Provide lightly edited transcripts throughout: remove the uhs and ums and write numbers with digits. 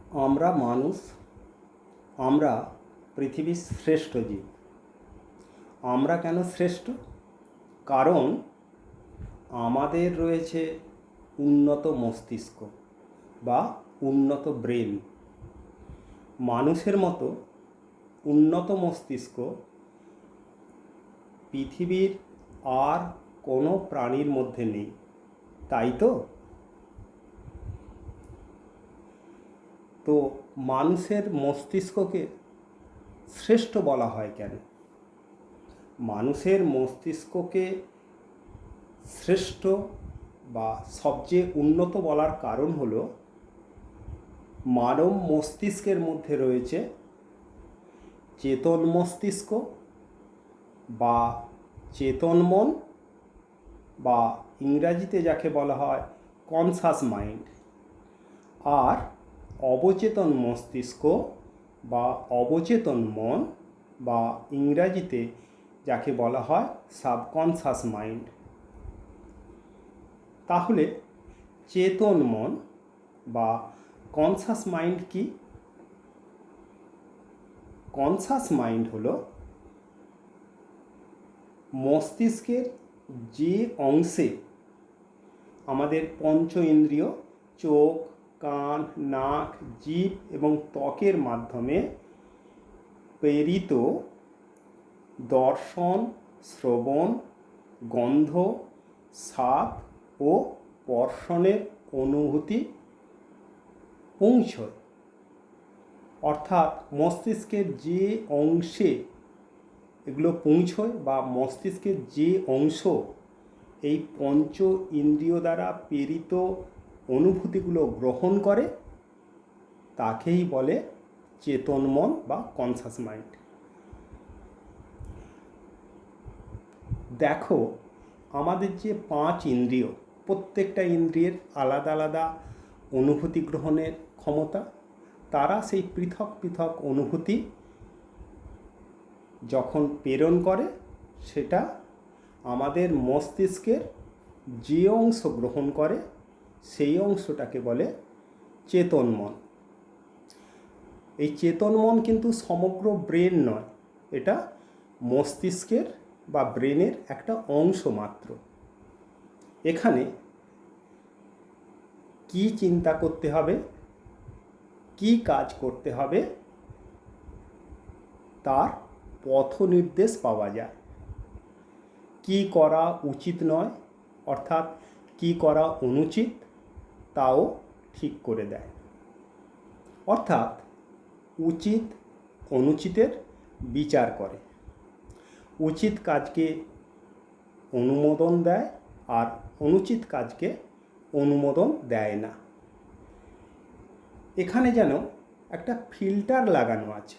আমরা মানুষ, আমরা পৃথিবীর শ্রেষ্ঠ জীব। আমরা কেন শ্রেষ্ঠ? কারণ আমাদের রয়েছে উন্নত মস্তিষ্ক বা উন্নত ব্রেন। মানুষের মতো উন্নত মস্তিষ্ক পৃথিবীর আর কোনো প্রাণীর মধ্যে নেই, তাই তো? তো মানুষের মস্তিষ্ককে শ্রেষ্ঠ বলা হয় কেন? মানুষের মস্তিষ্ককে শ্রেষ্ঠ বা সবচেয়ে উন্নত বলার কারণ হলো মানব মস্তিষ্কের মধ্যে রয়েছে চেতন মস্তিষ্ক বা চেতন মন, বা ইংরাজিতে যাকে বলা হয় কনসাস মাইন্ড, আর অবচেতন মস্তিষ্ক বা অবচেতন মন, বা ইংরাজিতে যাকে বলা হয় সাবকনসাস মাইন্ড। তাহলে চেতন মন বা কনসাস মাইন্ড কি? কনসাস মাইন্ড হলো মস্তিষ্কের যে অংশে আমাদের পঞ্চ ইন্দ্রিয় চোখ, কান, নাক, জিভ এবং ত্বকের মাধ্যমে প্রেরিত দর্শন, শ্রবণ, গন্ধ, স্বাদ ও স্পর্শনের অনুভূতি পৌঁছয়। অর্থাৎ মস্তিষ্কের যে অংশে এগুলো পৌঁছয় বা মস্তিষ্কের যে অংশ এই পঞ্চ ইন্দ্রিয় দ্বারা প্রেরিত অনুভূতিগুলো গ্রহণ করে তাকেই বলে চেতন মন বা কনসাস মাইন্ড। দেখো, আমাদের যে পাঁচ ইন্দ্রিয়, প্রত্যেকটা ইন্দ্রিয়ের আলাদা আলাদা অনুভূতি গ্রহণের ক্ষমতা। তারা সেই পৃথক পৃথক অনুভূতি যখন প্রেরণ করে, সেটা আমাদের মস্তিষ্কের যে অংশ গ্রহণ করে সেই অংশটাকে বলে চেতন মন। এই চেতন মন কিন্তু সমগ্র ব্রেন নয়, এটা মস্তিষ্কের বা ব্রেনের একটা অংশ মাত্র। এখানে কি চিন্তা করতে হবে, কি কাজ করতে হবে, তার পথ নির্দেশ পাওয়া যায়। কি করা উচিত নয়, অর্থাৎ কি করা অনুচিত, তাও ঠিক করে দেয়। অর্থাৎ উচিত অনুচিতের বিচার করে, উচিত কাজকে অনুমোদন দেয় আর অনুচিত কাজকে অনুমোদন দেয় না। এখানে যেন একটা ফিল্টার লাগানো আছে,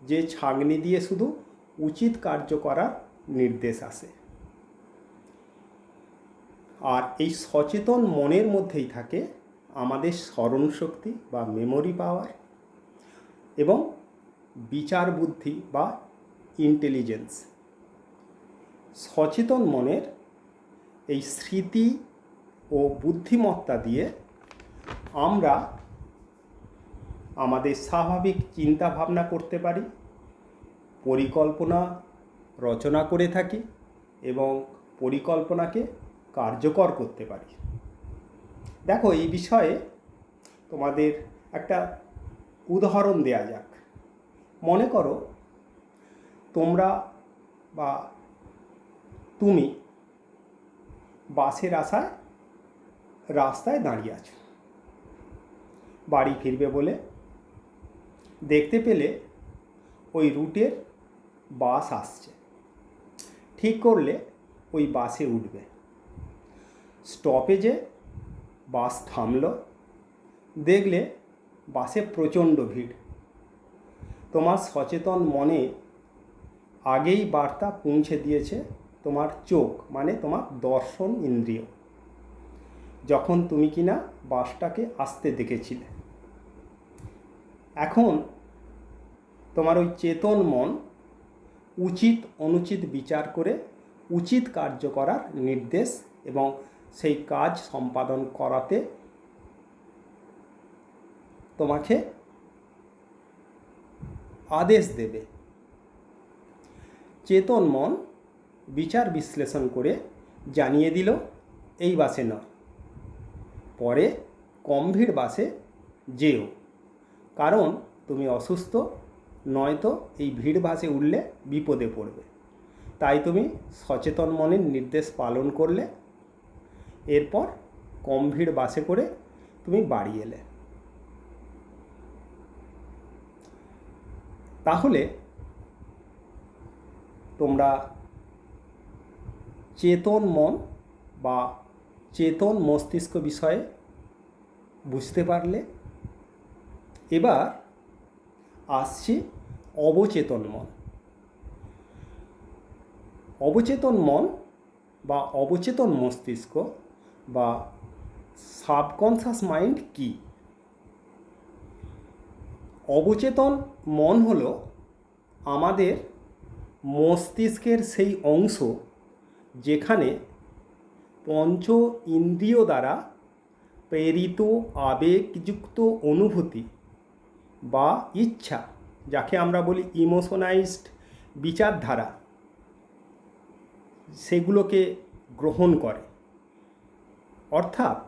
যে ছাঁকনি দিয়ে শুধু উচিত কার্য করার নির্দেশ আসে। আর এই সচেতন মনের মধ্যেই থাকে আমাদের স্মরণশক্তি বা মেমোরি পাওয়ার এবং বিচার বুদ্ধি বা ইন্টেলিজেন্স। সচেতন মনের এই স্মৃতি ও বুদ্ধিমত্তা দিয়ে আমরা আমাদের স্বাভাবিক চিন্তা ভাবনা করতে পারি, পরিকল্পনা রচনা করে থাকি এবং পরিকল্পনাকে কার্যকর করতে পারি। দেখো, এই বিষয়ে তোমাদের একটা উদাহরণ দেয়া যাক। মনে করো তোমরা বা তুমি বাসের আশায় রাস্তায় দাঁড়িয়ে আছো, বাড়ি ফিরবে বলে। দেখতে পেলে ওই রুটের বাস আসছে, ঠিক করলে ওই বাসে উঠবে। স্টপেজে বাস থামলো, দেখলে বাসে প্রচণ্ড ভিড়। তোমার সচেতন মনে আগেই বার্তা পৌঁছে দিয়েছে তোমার চোখ, মানে তোমার দর্শন ইন্দ্রিয়, যখন তুমি কিনা বাসটাকে আসতে দেখেছিলে। এখন তোমার ওই চেতন মন উচিত অনুচিত বিচার করে উচিত কার্য করার নির্দেশ এবং সেই কাজ সম্পাদন করাতে তোমাকে আদেশ দেবে। চেতন মন বিচার বিশ্লেষণ করে জানিয়ে দিল এই বাসে নয়, পরে কম ভিড় বাসে যেও, কারণ তুমি অসুস্থ, নয়তো এই ভিড় বাসে উঠলে বিপদে পড়বে। তাই তুমি সচেতন মনের নির্দেশ পালন করলে, এরপর কম ভিড় বাসে করে তুমি বাড়ি এলে। তাহলে তোমরা চেতন মন বা চেতন মস্তিষ্ক বিষয়ে বুঝতে পারলে। এবার আসছি অবচেতন মন। অবচেতন মন বা অবচেতন মস্তিষ্ক বা সাবকনশাস মাইন্ড কি? অবচেতন মন হলো আমাদের মস্তিষ্কের সেই অংশ যেখানে পঞ্চ ইন্দ্রিয় দ্বারা প্রেরিত আবেগযুক্ত অনুভূতি বা ইচ্ছা, যাকে আমরা বলি ইমোশনাইজড বিচারধারা, সেগুলোকে গ্রহণ করে। অর্থাৎ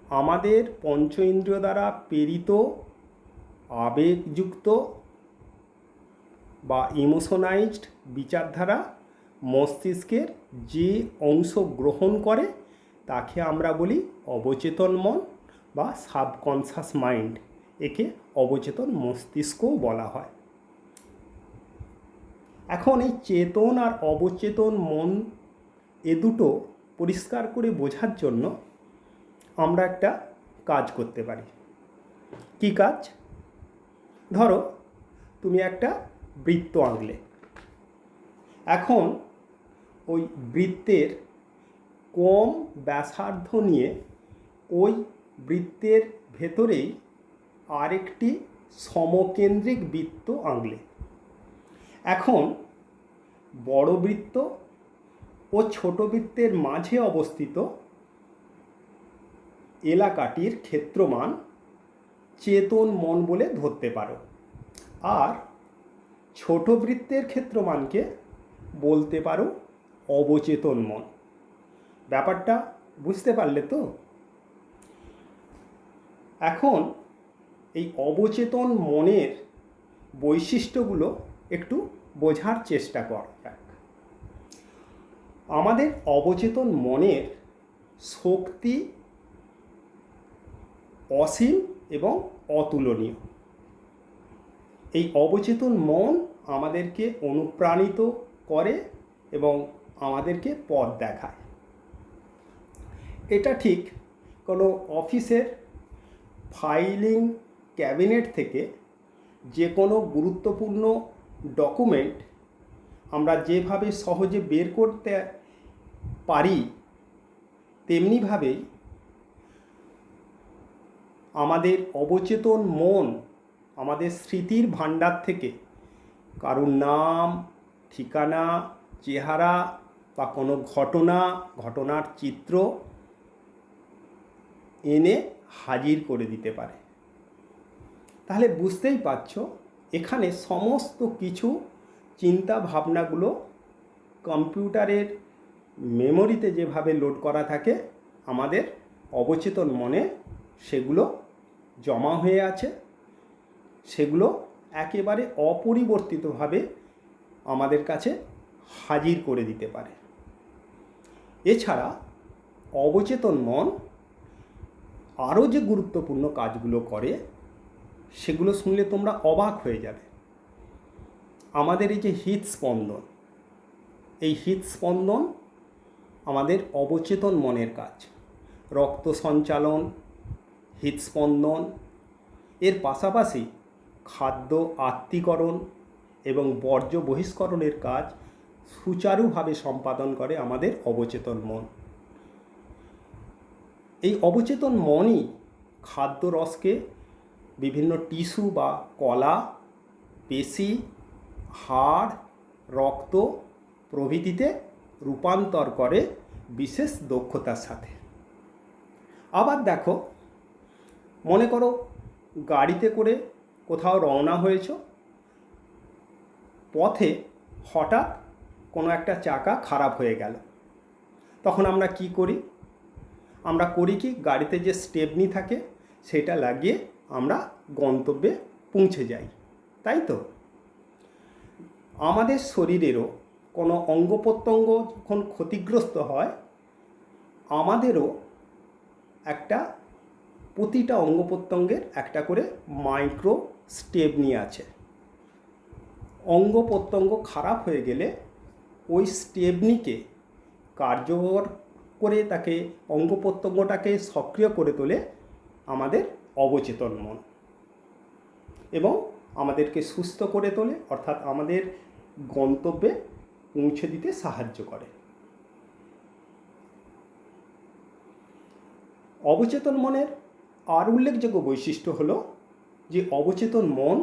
আমাদের পঞ্চ ইন্দ্রিয় দ্বারা প্রেরিত আবেগযুক্ত বা ইমোশনাইজড বিচারধারা মস্তিষ্কের যে অংশ গ্রহণ করে তাকে আমরা বলি অবচেতন মন বা সাবকনশাস মাইন্ড। একে অবচেতন মস্তিষ্কও বলা হয়। এখন এই চেতন আর অবচেতন মন এ দুটো পরিষ্কার করে বোঝার জন্য আমরা একটা কাজ করতে পারি। কি কাজ? ধরো তুমি একটা বৃত্ত আঁকলে। এখন ওই বৃত্তের কম ব্যাসার্ধ নিয়ে ওই বৃত্তের ভেতরেই আরেকটি সমকেন্দ্রিক বৃত্ত আঁকলে। এখন বড় বৃত্ত ও ছোট বৃত্তের মাঝে অবস্থিত এলাকাটির ক্ষেত্রমান চেতন মন বলে ধরতে পারো, আর ছোট বৃত্তের ক্ষেত্রমানকে বলতে পারো অবচেতন মন। ব্যাপারটা বুঝতে পারলে তো? এখন এই অবচেতন মনের বৈশিষ্ট্যগুলো একটু বোঝার চেষ্টা করা যাক। আমাদের অবচেতন মনের শক্তি অসীম এবং অতুলনীয়। এই অবচেতন মন আমাদেরকে অনুপ্রাণিত করে এবং আমাদেরকে পথ দেখায়। এটা ঠিক কোনো অফিসের ফাইলিং ক্যাবিনেট থেকে যে কোনো গুরুত্বপূর্ণ ডকুমেন্ট আমরা যেভাবে সহজে বের করতে পারি, তেমনিভাবেই আমাদের অবচেতন মন আমাদের স্মৃতির ভাণ্ডার থেকে কারোর নাম, ঠিকানা, চেহারা বা কোনো ঘটনার চিত্র এনে হাজির করে দিতে পারে। তাহলে বুঝতেই পারছো এখানে সমস্ত কিছু চিন্তা ভাবনাগুলো কম্পিউটারের মেমোরিতে যেভাবে লোড করা থাকে, আমাদের অবচেতন মনে সেগুলো জমা হয়ে আছে। সেগুলো একেবারে অপরিবর্তিতভাবে আমাদের কাছে হাজির করে দিতে পারে। এছাড়া অবচেতন মন আরও যে গুরুত্বপূর্ণ কাজগুলো করে সেগুলো শুনলে তোমরা অবাক হয়ে যাবে। আমাদের এই যে হৃদস্পন্দন, এই হৃদস্পন্দন আমাদের অবচেতন মনের কাজ। রক্ত সঞ্চালন, হৃদস্পন্দন, এর পাশাপাশি খাদ্য আত্তীকরণ এবং বর্জ্য বহিষ্করণের কাজ সুচারুভাবে সম্পাদন করে আমাদের অবচেতন মন। এই অবচেতন মনই খাদ্য রসকে বিভিন্ন টিস্যু বা কলা, পেশি, হাড়, রক্ত প্রভৃতিতে রূপান্তর করে বিশেষ দক্ষতার সাথে। আবার দেখো, মনে করো গাড়িতে করে কোথাও রওনা হয়েছ, পথে হঠাৎ কোনো একটা চাকা খারাপ হয়ে গেল। তখন আমরা কি করি? আমরা করি কি, গাড়িতে যে স্টেপনি থাকে সেটা লাগিয়ে আমরা গন্তব্যে পৌঁছে যাই, তাই তো? আমাদের শরীরেরও কোনো অঙ্গ প্রত্যঙ্গ যখন ক্ষতিগ্রস্ত হয়, আমাদেরও একটা প্রতিটা অঙ্গ প্রত্যঙ্গের একটা করে মাইক্রো স্টেপনি আছে। অঙ্গ প্রত্যঙ্গ খারাপ হয়ে গেলে ওই স্টেপনিকে কার্যকর করে তাকে অঙ্গ প্রত্যঙ্গটাকে সক্রিয় করে তোলে আমাদের অবচেতন মন, এবং আমাদেরকে সুস্থ করে তোলে, অর্থাৎ আমাদের গন্তব্যে পৌঁছে দিতে সাহায্য করে। অবচেতন মনের আর উল্লেখযোগ্য বৈশিষ্ট্য হলো যে অবচেতন মন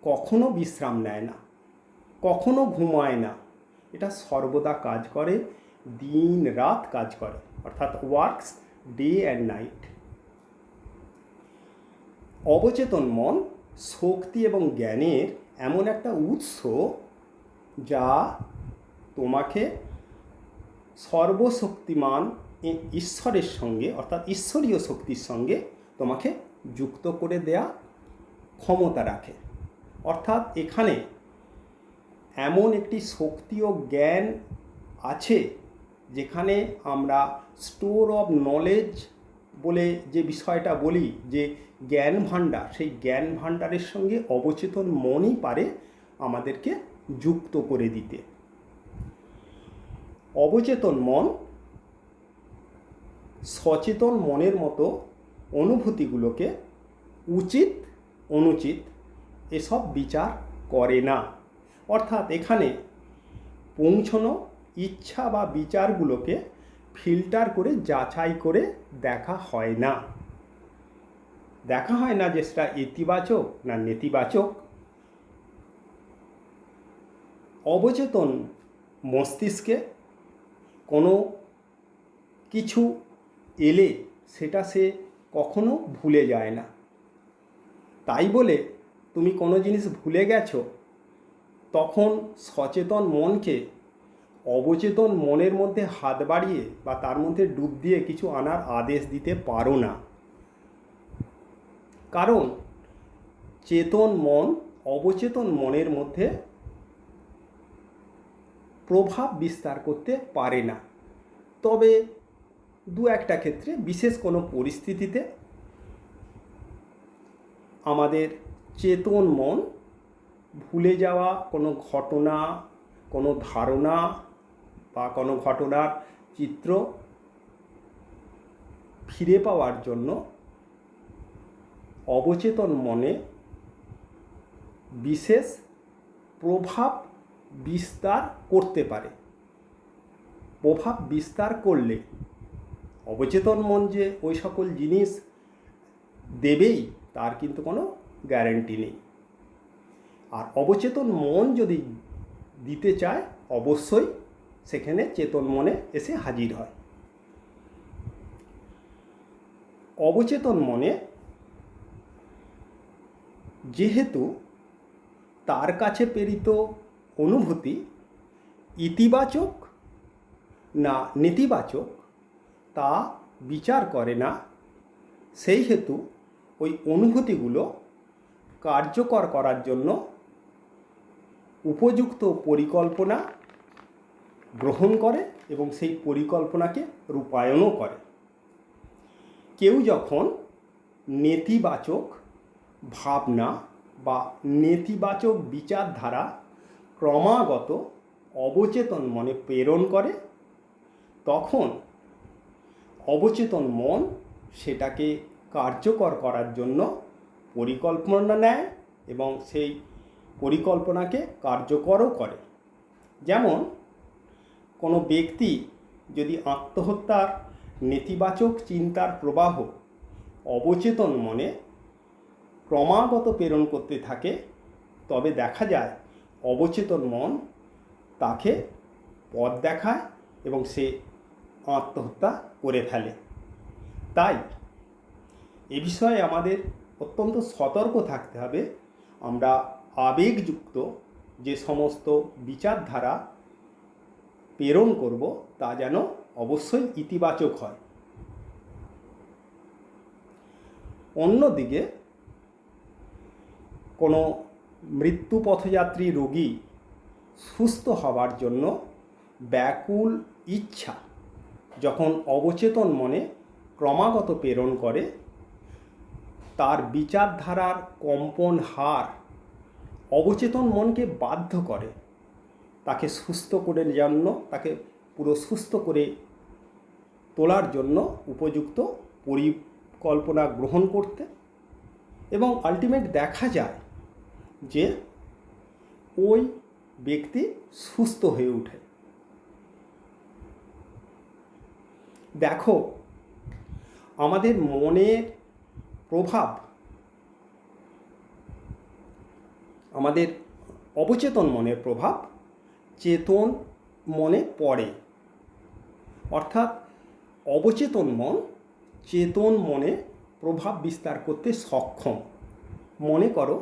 কখনো বিশ্রাম নেয় না, কখনো ঘুমায় না। এটা সর্বদা কাজ করে, দিন রাত কাজ করে, অর্থাৎ ওয়ার্কস ডে অ্যান্ড নাইট। অবচেতন মন শক্তি এবং জ্ঞানের এমন একটা উৎস যা তোমাকে সর্বশক্তিমান ঈশ্বরের সঙ্গে, অর্থাৎ ঈশ্বরীয় শক্তির সঙ্গে তোমাকে যুক্ত করে দেয়া ক্ষমতা রাখে। অর্থাৎ এখানে এমন একটি শক্তি ও জ্ঞান আছে যেখানে আমরা স্টোর অফ নলেজ বলে যে বিষয়টা বলি, যে জ্ঞান ভাণ্ডার, সেই জ্ঞান ভাণ্ডারের সঙ্গে অবচেতন মনই পারে আমাদেরকে যুক্ত করে দিতে। অবচেতন মন সচেতন মনের মতো অনুভূতিগুলোকে উচিত অনুচিত এসব বিচার করে না। অর্থাৎ এখানে পৌঁছানো ইচ্ছা বা বিচারগুলোকে ফিল্টার করে যাচাই করে দেখা হয় না। দেখা হয় না যে সেটা ইতিবাচক না নেতিবাচক। অবচেতন মস্তিষ্কে কোনো কিছু এলে সেটা সে কখনো ভুলে যায় না। তাই বলে তুমি কোনো জিনিস ভুলে গেছো, তখন সচেতন মনকে অবচেতন মনের মধ্যে হাত বাড়িয়ে বা তার মধ্যে ডুব দিয়ে কিছু আনার আদেশ দিতে পারো না। কারণ চেতন মন অবচেতন মনের মধ্যে প্রভাব বিস্তার করতে পারে না। তবে দু একটা ক্ষেত্রে, বিশেষ কোনো পরিস্থিতিতে আমাদের চেতন মন ভুলে যাওয়া কোনো ঘটনা, কোনো ধারণা বা কোনো ঘটনার চিত্র ফিরে পাওয়ার জন্য অবচেতন মনে বিশেষ প্রভাব বিস্তার করতে পারে। প্রভাব বিস্তার করলে অবচেতন মন যে ওই সকল জিনিস দেবেই তার কিন্তু কোনো গ্যারান্টি নেই। আর অবচেতন মন যদি দিতে চায়, অবশ্যই সেখানে চেতন মনে এসে হাজির হয়। অবচেতন মনে যেহেতু তার কাছে প্রেরিত অনুভূতি ইতিবাচক না নেতিবাচক তা বিচার করে না, সেই হেতু ওই অনুভূতিগুলো কার্যকর করার জন্য উপযুক্ত পরিকল্পনা গ্রহণ করে এবং সেই পরিকল্পনাকে রূপায়ণও করে। কেউ যখন নেতিবাচক ভাবনা বা নেতিবাচক বিচারধারা ক্রমাগত অবচেতন মনে প্রেরণ করে, তখন অবচেতন মন সেটাকে কার্যকর করার জন্য পরিকল্পনা নেয় এবং সেই পরিকল্পনাকে কার্যকরও করে। যেমন কোনো ব্যক্তি যদি আত্মহত্যার নেতিবাচক চিন্তার প্রবাহ অবচেতন মনে ক্রমাগত প্রেরণ করতে থাকে, তবে দেখা যায় অবচেতন মন তাকে পথ দেখায় এবং সে আত্মহত্যা করে ফেলে। তাই এ বিষয়ে আমাদের অত্যন্ত সতর্ক থাকতে হবে আমরা আবেগযুক্ত যে সমস্ত বিচারধারা প্রেরণ করব তা যেন অবশ্যই ইতিবাচক হয়। অন্যদিকে কোনো মৃত্যু পথযাত্রী রোগী সুস্থ হবার জন্য ব্যাকুল ইচ্ছা যখন অবচেতন মনে ক্রমাগত প্রেরণ করে, তার বিচারধারার কম্পন হার অবচেতন মনকে বাধ্য করে তাকে সুস্থ করে জন্য, তাকে পুরো সুস্থ করে তোলার জন্য উপযুক্ত পরিকল্পনা গ্রহণ করতে, এবং আলটিমেট দেখা যায় যে ওই ব্যক্তি সুস্থ হয়ে ওঠে। দেখো, আমাদের মনের প্রভাব আমাদের অবচেতন মনের প্রভাব চেতন মনে পড়ে, অর্থাৎ অবচেতন মন চেতন মনে প্রভাব বিস্তার করতে সক্ষম। মনে করো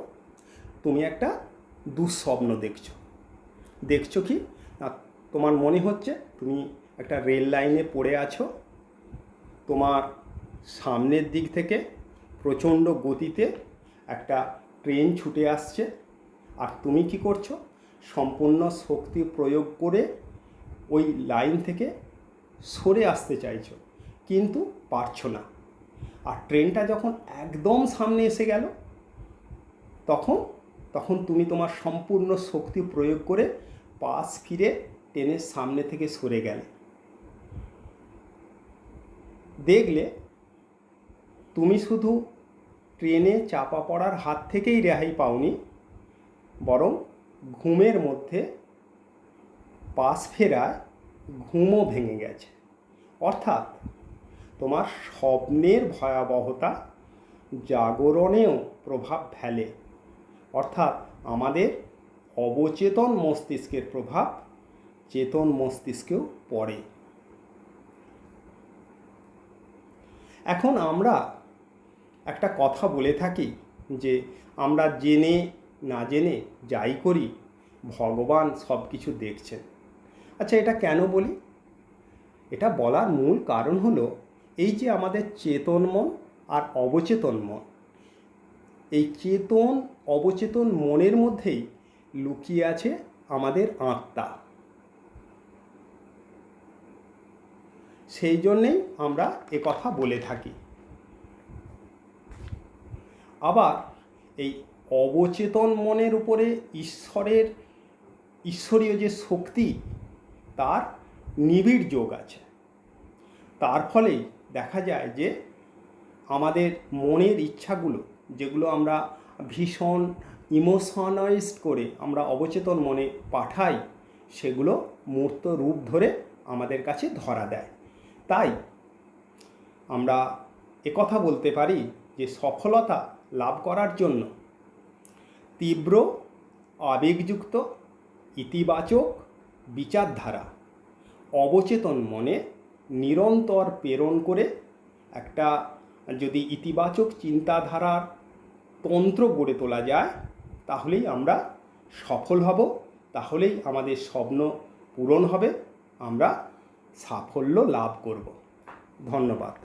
তুমি একটা দুঃস্বপ্ন দেখছো কি না, তোমার মনে হচ্ছে তুমি একটা রেল লাইনে পড়ে আছো, তোমার সামনের দিক থেকে প্রচণ্ড গতিতে একটা ট্রেন ছুটে আসছে, আর তুমি কি করছো, সম্পূর্ণ শক্তি প্রয়োগ করে ওই লাইন থেকে সরে আসতে চাইছো, কিন্তু পারছো না। আর ট্রেনটা যখন একদম সামনে এসে গেল, তখন তুমি তোমার সম্পূর্ণ শক্তি প্রয়োগ করে পাশ ফিরে ট্রেনের সামনে থেকে সরে গেলে। দেখলে তুমি শুধু ট্রেনে চাপা পড়ার হাত থেকেই রেহাই পাওনি, বরং ঘুমের মধ্যে পাশ ফেরায় ঘুমও ভেঙে গেছে। অর্থাৎ তোমার স্বপ্নের ভয়াবহতা জাগরণেও প্রভাব ফেলে। অর্থাৎ আমাদের অবচেতন মস্তিষ্কের প্রভাব চেতন মস্তিষ্কেও পড়ে। এখন আমরা একটা কথা বলে থাকি যে আমরা জেনে না জেনে যাই করি ভগবান সব কিছু দেখছেন। আচ্ছা, এটা কেন বলি? এটা বলার মূল কারণ হলো এই যে আমাদের চেতন মন আর অবচেতন মন, এই চেতন অবচেতন মনের মধ্যেই লুকিয়ে আছে আমাদের আত্মা। সেই জন্যেই আমরা এ কথা বলে থাকি। আবার এই অবচেতন মনের উপরে ঈশ্বরীয় যে শক্তি, তার নিবিড় যোগ আছে। তার ফলেই দেখা যায় যে আমাদের মনের ইচ্ছাগুলো, যেগুলো আমরা ভীষণ ইমোশনালাইজড করে আমরা অবচেতন মনে পাঠাই, সেগুলো মূর্ত রূপ ধরে আমাদের কাছে ধরা দেয়। তাই আমরা একথা বলতে পারি যে সফলতা লাভ করার জন্য তীব্র আবেগযুক্ত ইতিবাচক বিচারধারা অবচেতন মনে নিরন্তর প্রেরণ করে একটা যদি ইতিবাচক চিন্তাধারার তন্ত্র গড়ে তোলা যায়, তাহলেই আমরা সফল হব, তাহলেই আমাদের স্বপ্ন পূরণ হবে, আমরা সাফল্য লাভ করব। ধন্যবাদ।